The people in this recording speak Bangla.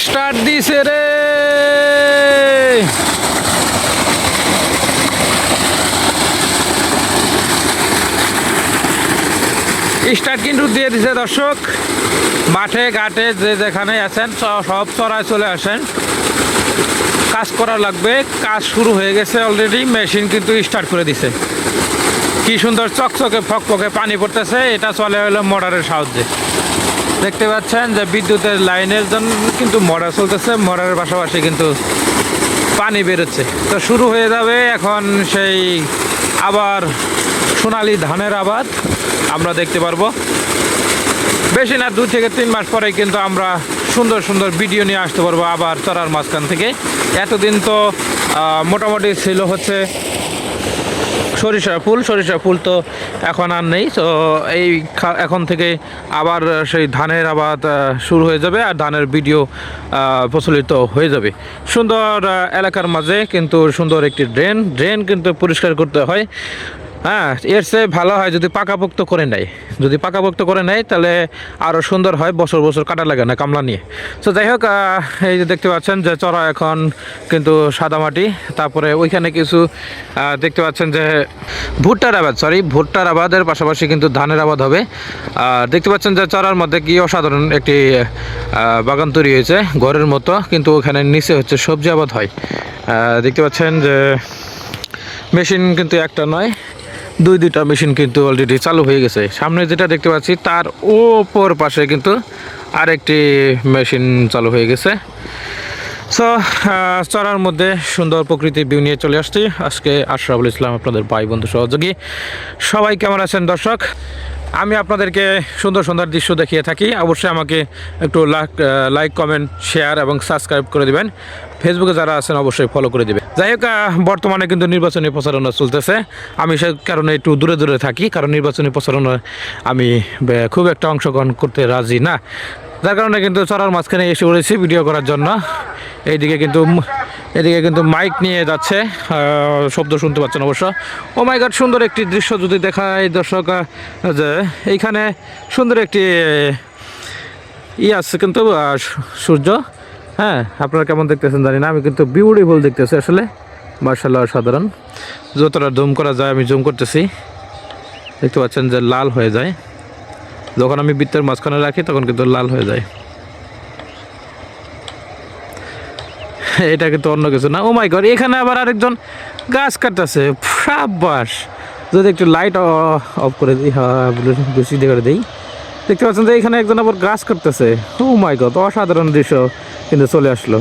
স্টার্ট দিছে রে। স্টার্ট কিন্তু দিয়ে দিছে দর্শক। মাঠে ঘাটে যে যেখানে আছেন সব চড়ায় চলে আসেন, কাজ করা লাগবে। কাজ শুরু হয়ে গেছে অলরেডি, মেশিন কিন্তু স্টার্ট করে দিছে। কি সুন্দর চকচকে ফকফকে পানি পড়তেছে। এটা চলে হলো মোটরের সাহায্যে। দেখতে পাচ্ছেন যে বিদ্যুতের লাইনের জন্য কিন্তু মোটর চলতেছে, মোটরের পাশাপাশি কিন্তু পানি বেরোচ্ছে। তো শুরু হয়ে যাবে এখন সেই আবার সোনালি ধানের আবাদ আমরা দেখতে পারবো। বেশি না 2 থেকে 3 মাস পরে কিন্তু আমরা সুন্দর সুন্দর ভিডিও নিয়ে আসতে পারবো আবার চড়ার মাঝখান থেকে। এতদিন তো মোটামুটি ছিল হচ্ছে সরিষা ফুল তো এখন আর নেই। তো এখন থেকে আবার সেই ধানের আবাদ শুরু হয়ে যাবে আর ধানের ভিডিও প্রচলিত হয়ে যাবে। সুন্দর এলাকার মাঝে কিন্তু সুন্দর একটি ড্রেন কিন্তু পরিষ্কার করতে হয়। হ্যাঁ, এর চেয়ে ভালো হয় যদি পাকাপোক্ত করে নেয়। যদি পাকাপোক্ত করে নেয় তাহলে আরও সুন্দর হয়, বছর বছর কাটা লাগে না কামলা নিয়ে। তো যাই হোক, এই যে দেখতে পাচ্ছেন যে চড়া এখন কিন্তু সাদা মাটি। তারপরে ওইখানে কিছু দেখতে পাচ্ছেন যে ভুট্টার আবাদের পাশাপাশি কিন্তু ধানের আবাদ হবে। দেখতে পাচ্ছেন যে চড়ার মধ্যে কি অসাধারণ একটি বাগান তৈরি হয়েছে ঘরের মতো, কিন্তু ওখানে নিচে হচ্ছে সবজি আবাদ হয়। দেখতে পাচ্ছেন যে মেশিন কিন্তু একটা নয়, দুইটা মেশিন কিন্তু অলরেডি চালু হয়ে গেছে। সামনে যেটা দেখতে পাচ্ছি তার ওপর পাশে কিন্তু আরেকটি মেশিন চালু হয়ে গেছে। সো চড়ার মধ্যে সুন্দর প্রকৃতির ভিউ নিয়ে চলে আসছি আজকে। আশরাফুল ইসলাম, আপনাদের ভাই বন্ধু সহযোগী। সবাই কেমন আছেন দর্শক? আমি আপনাদেরকে সুন্দর সুন্দর দৃশ্য দেখিয়ে থাকি। অবশ্যই আমাকে একটু লাইক কমেন্ট শেয়ার এবং সাবস্ক্রাইব করে দিবেন। ফেসবুকে যারা আছেন অবশ্যই ফলো করে দিবেন। যাই হোক, বর্তমানে কিন্তু নির্বাচনী প্রচারণা চলতেছে। আমি সে কারণে একটু দূরে দূরে থাকি, কারণ নির্বাচনী প্রচারণায় আমি খুব একটা অংশগ্রহণ করতে রাজি না। যার কারণে কিন্তু চড়ার মাঝখানে এসে পড়েছি ভিডিও করার জন্য। এদিকে কিন্তু মাইক নিয়ে যাচ্ছে, শব্দ শুনতে পাচ্ছেন অবশ্য। ও মাই গড, সুন্দর একটি দৃশ্য যদি দেখায় দর্শক, যে এইখানে সুন্দর একটি আছে কিন্তু সূর্য। হ্যাঁ, আপনারা কেমন দেখতেছেন জানি না, আমি কিন্তু বিউটিফুল দেখতেছি আসলে। মার্শাল্লাহ, সাধারণ। যতটা জুম করা যায় আমি জুম করতেছি। দেখতে পাচ্ছেন যে লাল হয়ে যায় যখন আমি বৃত্তের মাঝখানে রাখি, তখন কিন্তু লাল হয়ে যায়। এটা কিন্তু অন্য কিছু না। ও মাই গড, এখানে আবার আরেকজন গাছ কাটতেছে। সাবাস। যদি একটু লাইট অফ করে দিই, বেশি করে দিই, দেখতে পাচ্ছেন যে এখানে একজন আবার গাছ কাটতেছে। ও মাই গড, অসাধারণ দৃশ্য কিন্তু চলে আসলো।